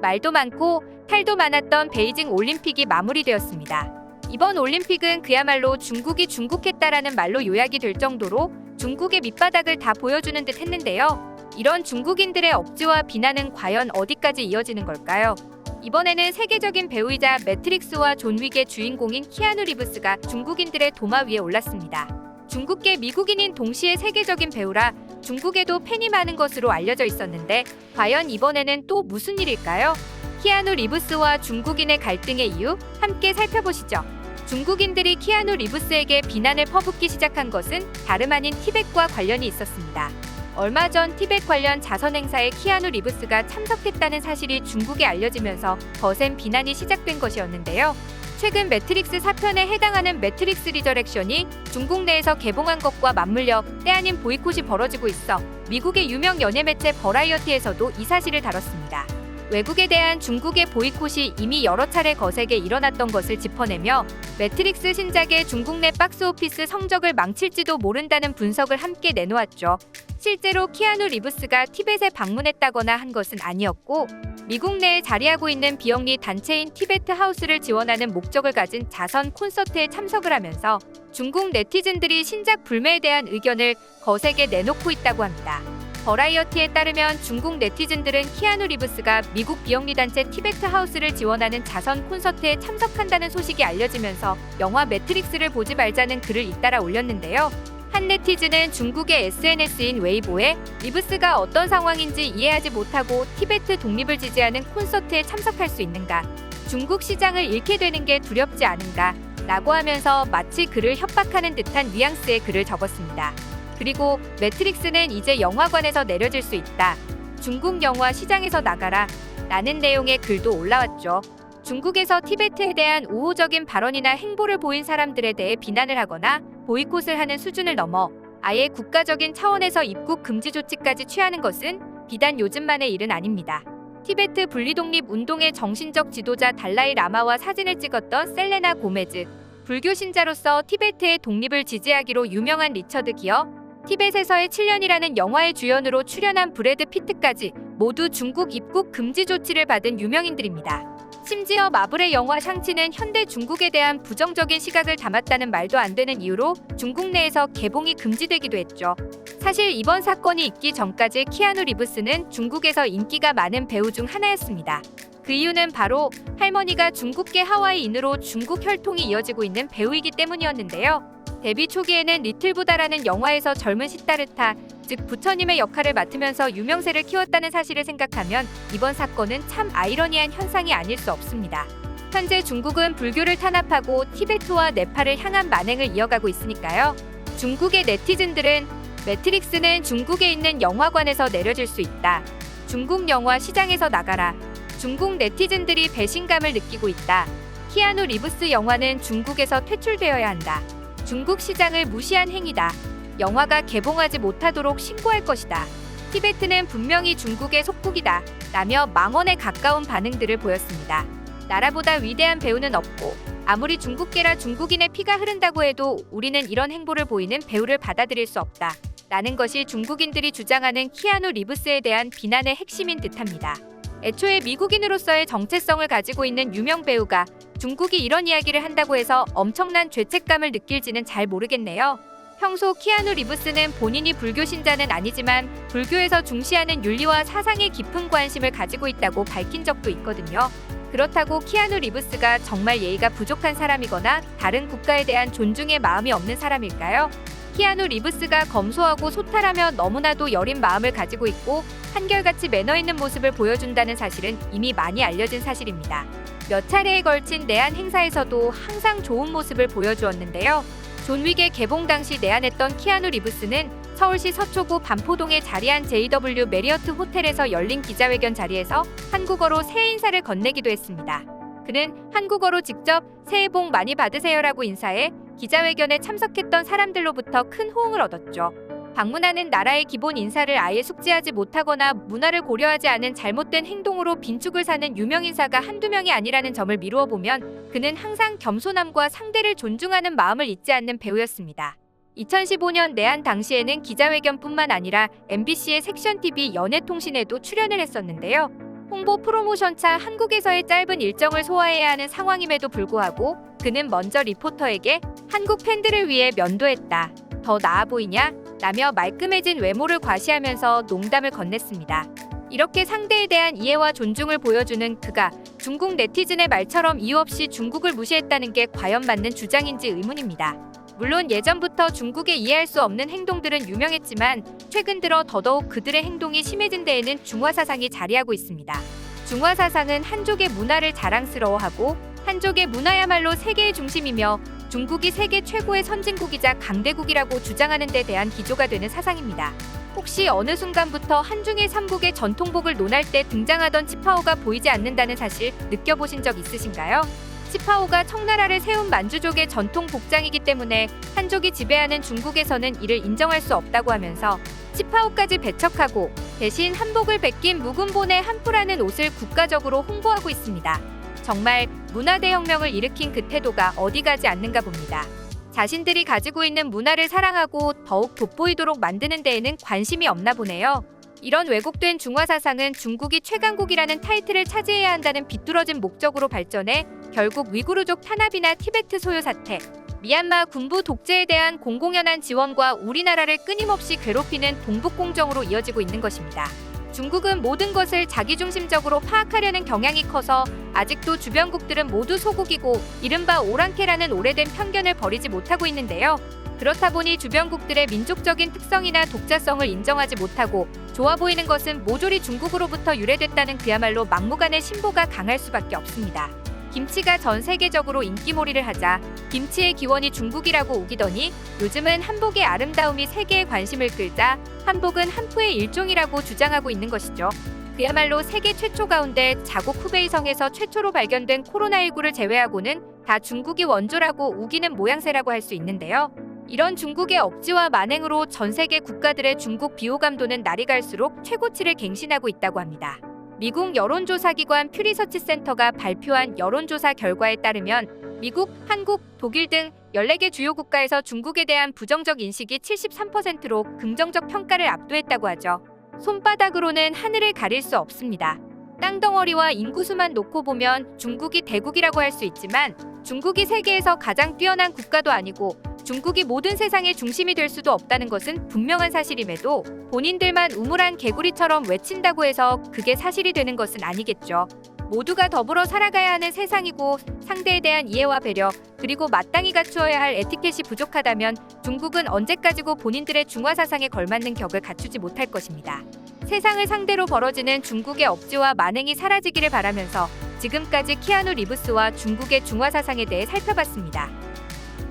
말도 많고 탈도 많았던 베이징 올림픽이 마무리되었습니다. 이번 올림픽은 그야말로 중국이 중국했다라는 말로 요약이 될 정도로 중국의 밑바닥을 다 보여주는 듯 했는데요. 이런 중국인들의 억지와 비난은 과연 어디까지 이어지는 걸까요? 이번에는 세계적인 배우이자 매트릭스와 존 윅의 주인공인 키아누 리브스가 중국인들의 도마 위에 올랐습니다. 중국계 미국인인 동시에 세계적인 배우라 중국에도 팬이 많은 것으로 알려져 있었는데 과연 이번에는 또 무슨 일일까요? 키아누 리브스와 중국인의 갈등의 이유 함께 살펴보시죠. 중국인들이 키아누 리브스에게 비난을 퍼붓기 시작한 것은 다름 아닌 티벳과 관련이 있었습니다. 얼마 전 티벳 관련 자선 행사에 키아누 리브스가 참석했다는 사실이 중국에 알려지면서 거센 비난이 시작된 것이었는데요. 최근 매트릭스 4편에 해당하는 매트릭스 리저렉션이 중국 내에서 개봉한 것과 맞물려 때 아닌 보이콧이 벌어지고 있어 미국의 유명 연예 매체 버라이어티에서도 이 사실을 다뤘습니다. 외국에 대한 중국의 보이콧이 이미 여러 차례 거세게 일어났던 것을 짚어내며 매트릭스 신작의 중국 내 박스오피스 성적을 망칠지도 모른다는 분석을 함께 내놓았죠. 실제로 키아누 리브스가 티벳에 방문했다거나 한 것은 아니었고 미국 내에 자리하고 있는 비영리 단체인 티베트 하우스를 지원하는 목적을 가진 자선 콘서트에 참석을 하면서 중국 네티즌들이 신작 불매에 대한 의견을 거세게 내놓고 있다고 합니다. 버라이어티에 따르면 중국 네티즌들은 키아누 리브스가 미국 비영리 단체 티베트 하우스를 지원하는 자선 콘서트에 참석한다는 소식이 알려지면서 영화 매트릭스를 보지 말자는 글을 잇따라 올렸는데요. 한 네티즌은 중국의 SNS인 웨이보에 리브스가 어떤 상황인지 이해하지 못하고 티베트 독립을 지지하는 콘서트에 참석할 수 있는가? 중국 시장을 잃게 되는 게 두렵지 않은가? 라고 하면서 마치 그를 협박하는 듯한 뉘앙스의 글을 적었습니다. 그리고 매트릭스는 이제 영화관에서 내려질 수 있다. 중국 영화 시장에서 나가라. 라는 내용의 글도 올라왔죠. 중국에서 티베트에 대한 우호적인 발언이나 행보를 보인 사람들에 대해 비난을 하거나 보이콧을 하는 수준을 넘어 아예 국가적인 차원에서 입국 금지 조치까지 취하는 것은 비단 요즘만의 일은 아닙니다. 티베트 분리독립 운동의 정신적 지도자 달라이 라마와 사진을 찍었던 셀레나 고메즈, 불교 신자로서 티베트의 독립을 지지하기로 유명한 리처드 기어, 티벳에서의 7년이라는 영화의 주연으로 출연한 브래드 피트까지 모두 중국 입국 금지 조치를 받은 유명인들입니다. 심지어 마블의 영화 샹치는 현대 중국에 대한 부정적인 시각을 담았다는 말도 안 되는 이유로 중국 내에서 개봉이 금지되기도 했죠. 사실 이번 사건이 있기 전까지 키아누 리브스는 중국에서 인기가 많은 배우 중 하나였습니다. 그 이유는 바로 할머니가 중국계 하와이인으로 중국 혈통이 이어지고 있는 배우이기 때문이었는데요. 데뷔 초기에는 리틀부다라는 영화에서 젊은 시타르타, 즉 부처님의 역할을 맡으면서 유명세를 키웠다는 사실을 생각하면 이번 사건은 참 아이러니한 현상이 아닐 수 없습니다. 현재 중국은 불교를 탄압하고 티베트와 네팔을 향한 만행을 이어가고 있으니까요. 중국의 네티즌들은 매트릭스는 중국에 있는 영화관에서 내려질 수 있다. 중국 영화 시장에서 나가라. 중국 네티즌들이 배신감을 느끼고 있다. 키아누 리브스 영화는 중국에서 퇴출되어야 한다. 중국 시장을 무시한 행위다. 영화가 개봉하지 못하도록 신고할 것이다. 티베트는 분명히 중국의 속국이다. 라며 망언에 가까운 반응들을 보였습니다. 나라보다 위대한 배우는 없고 아무리 중국계라 중국인의 피가 흐른다고 해도 우리는 이런 행보를 보이는 배우를 받아들일 수 없다. 라는 것이 중국인들이 주장하는 키아누 리브스에 대한 비난의 핵심인 듯합니다. 애초에 미국인으로서의 정체성을 가지고 있는 유명 배우가 중국이 이런 이야기를 한다고 해서 엄청난 죄책감을 느낄지는 잘 모르겠네요. 평소 키아누 리브스는 본인이 불교 신자는 아니지만 불교에서 중시하는 윤리와 사상에 깊은 관심을 가지고 있다고 밝힌 적도 있거든요. 그렇다고 키아누 리브스가 정말 예의가 부족한 사람이거나 다른 국가에 대한 존중의 마음이 없는 사람일까요? 키아누 리브스가 검소하고 소탈하며 너무나도 여린 마음을 가지고 있고 한결같이 매너 있는 모습을 보여준다는 사실은 이미 많이 알려진 사실입니다. 몇 차례에 걸친 내한 행사에서도 항상 좋은 모습을 보여주었는데요. 존 윅의 개봉 당시 내한했던 키아누 리브스는 서울시 서초구 반포동에 자리한 JW 메리어트 호텔에서 열린 기자회견 자리에서 한국어로 새해 인사를 건네기도 했습니다. 그는 한국어로 직접 새해 복 많이 받으세요라고 인사해 기자회견에 참석했던 사람들로부터 큰 호응을 얻었죠. 방문하는 나라의 기본 인사를 아예 숙지하지 못하거나 문화를 고려하지 않은 잘못된 행동으로 빈축을 사는 유명인사가 한두 명이 아니라는 점을 미루어 보면 그는 항상 겸손함과 상대를 존중하는 마음을 잊지 않는 배우였습니다. 2015년 내한 당시에는 기자회견뿐만 아니라 MBC의 섹션 TV 연예통신에도 출연을 했었는데요. 홍보 프로모션차 한국에서의 짧은 일정을 소화해야 하는 상황임에도 불구하고 그는 먼저 리포터에게 한국 팬들을 위해 면도했다. 더 나아 보이냐? 라며 말끔해진 외모를 과시하면서 농담을 건넸습니다. 이렇게 상대에 대한 이해와 존중을 보여주는 그가 중국 네티즌의 말처럼 이유 없이 중국을 무시했다는 게 과연 맞는 주장인지 의문입니다. 물론 예전부터 중국의 이해할 수 없는 행동들은 유명했지만 최근 들어 더더욱 그들의 행동이 심해진 데에는 중화 사상이 자리하고 있습니다. 중화 사상은 한족의 문화를 자랑스러워하고 한족의 문화야말로 세계의 중심이며 중국이 세계 최고의 선진국이자 강대국이라고 주장하는 데 대한 기조가 되는 사상입니다. 혹시 어느 순간부터 한중일 삼국의 전통복을 논할 때 등장하던 치파오가 보이지 않는다는 사실 느껴보신 적 있으신가요? 치파오가 청나라를 세운 만주족의 전통 복장이기 때문에 한족이 지배하는 중국에서는 이를 인정할 수 없다고 하면서 치파오까지 배척하고 대신 한복을 베낀 묵은본의 한푸라는 옷을 국가적으로 홍보하고 있습니다. 정말 문화대혁명을 일으킨 그 태도가 어디 가지 않는가 봅니다. 자신들이 가지고 있는 문화를 사랑하고 더욱 돋보이도록 만드는 데에는 관심이 없나 보네요. 이런 왜곡된 중화 사상은 중국이 최강국이라는 타이틀을 차지해야 한다는 비뚤어진 목적으로 발전해 결국 위구르족 탄압이나 티베트 소요 사태, 미얀마 군부 독재에 대한 공공연한 지원과 우리나라를 끊임없이 괴롭히는 동북공정으로 이어지고 있는 것입니다. 중국은 모든 것을 자기중심적으로 파악하려는 경향이 커서 아직도 주변국들은 모두 소국이고 이른바 오랑캐라는 오래된 편견을 버리지 못하고 있는데요. 그렇다 보니 주변국들의 민족적인 특성이나 독자성을 인정하지 못하고 좋아 보이는 것은 모조리 중국으로부터 유래됐다는 그야말로 막무가내 신보가 강할 수밖에 없습니다. 김치가 전 세계적으로 인기몰이를 하자 김치의 기원이 중국이라고 우기더니 요즘은 한복의 아름다움이 세계의 관심을 끌자 한복은 한푸의 일종이라고 주장하고 있는 것이죠. 그야말로 세계 최초 가운데 자국 후베이성에서 최초로 발견된 코로나19를 제외하고는 다 중국이 원조라고 우기는 모양새라고 할 수 있는데요. 이런 중국의 억지와 만행으로 전 세계 국가들의 중국 비호감도는 날이 갈수록 최고치를 갱신하고 있다고 합니다. 미국 여론조사기관 퓨리서치 센터가 발표한 여론조사 결과에 따르면 미국, 한국, 독일 등 14개 주요 국가에서 중국에 대한 부정적 인식이 73%로 긍정적 평가를 압도했다고 하죠. 손바닥으로는 하늘을 가릴 수 없습니다. 땅덩어리와 인구수만 놓고 보면 중국이 대국이라고 할 수 있지만 중국이 세계에서 가장 뛰어난 국가도 아니고 중국이 모든 세상의 중심이 될 수도 없다는 것은 분명한 사실임에도 본인들만 우물안 개구리처럼 외친다고 해서 그게 사실이 되는 것은 아니겠죠. 모두가 더불어 살아가야 하는 세상이고 상대에 대한 이해와 배려 그리고 마땅히 갖추어야 할 에티켓이 부족하다면 중국은 언제까지고 본인들의 중화 사상에 걸맞는 격을 갖추지 못할 것입니다. 세상을 상대로 벌어지는 중국의 억지와 만행이 사라지기를 바라면서 지금까지 키아누 리브스와 중국의 중화 사상에 대해 살펴봤습니다.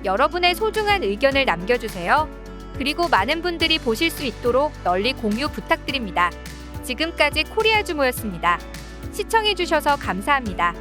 여러분의 소중한 의견을 남겨주세요. 그리고 많은 분들이 보실 수 있도록 널리 공유 부탁드립니다. 지금까지 코리아주모였습니다. 시청해주셔서 감사합니다.